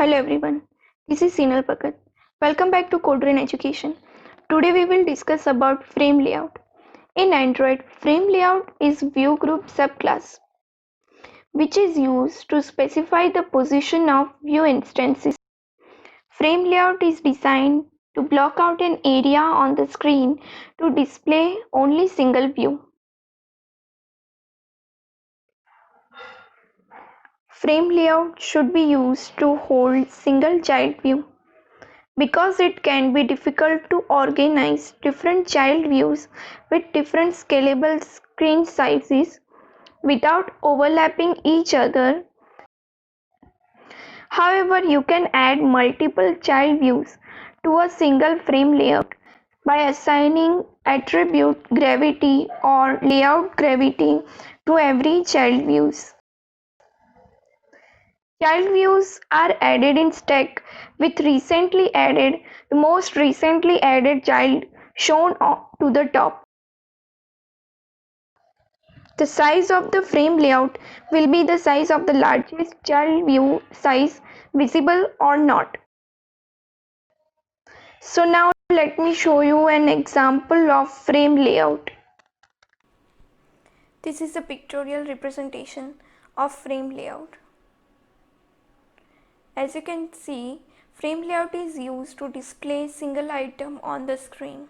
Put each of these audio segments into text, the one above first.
Hello everyone, this is Sinal Pakat. Welcome back to Codebrain Education. Today we will discuss about frame layout. In Android, frame layout is view group subclass, which is used to specify the position of view instances. Frame layout is designed to block out an area on the screen to display only single view. Frame layout should be used to hold single child view. Because it can be difficult to organize different child views with different scalable screen sizes without overlapping each other. However, you can add multiple child views to a single frame layout by assigning attribute gravity or layout gravity to every child views. Child views are added in stack with the most recently added child shown to the top. The size of the frame layout will be the size of the largest child view size visible or not. So now let me show you an example of frame layout. This is a pictorial representation of frame layout. As you can see, frame layout is used to display single item on the screen.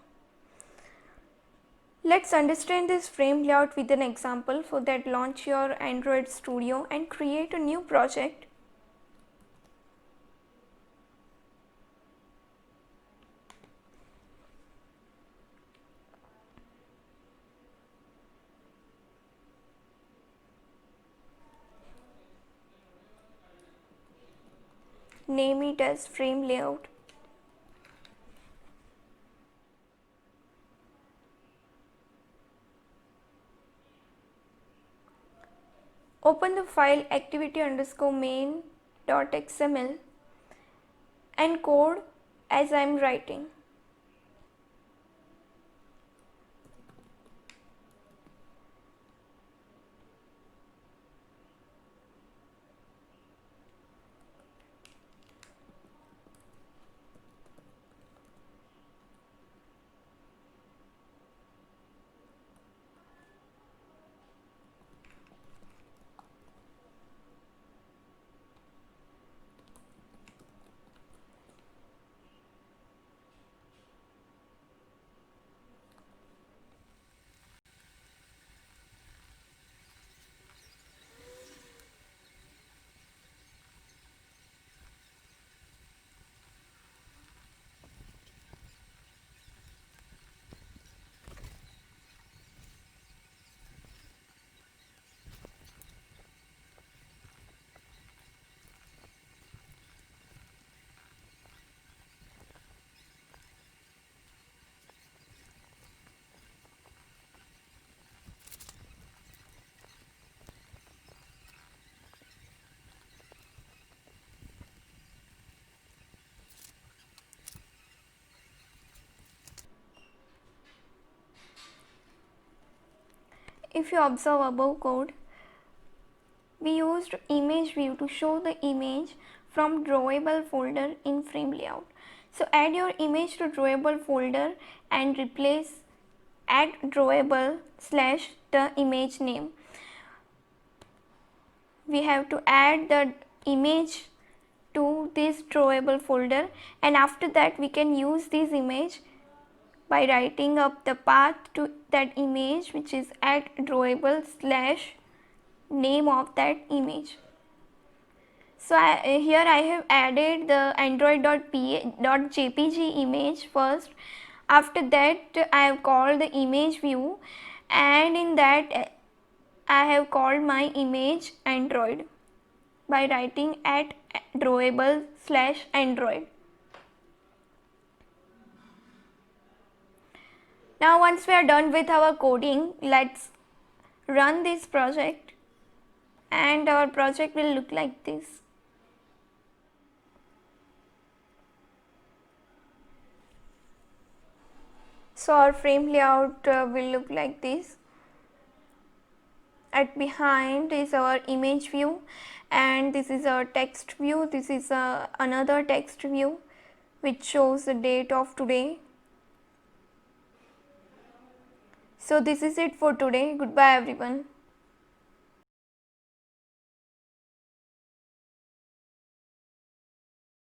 Let's understand this frame layout with an example. For that, launch your Android Studio and create a new project. Name it as frame layout. Open the file activity_main.xml and code as I am writing. If you observe above code, we used image view to show the image from drawable folder in frame layout. So add your image to drawable folder and replace add drawable / the image name. We have to add the image to this drawable folder, and after that we can use this image by writing up the path to that image, which is add drawable / name of that image. So here I have added the android.jpg image first. After that I have called the image view, and in that I have called my image Android by writing at drawable / Android. Now once we are done with our coding, let's run this project, and our project will look like this. So our frame layout will look like this. at behind is our image view, and this is our text view. This is another text view which shows the date of today. So this is it for today. Goodbye everyone.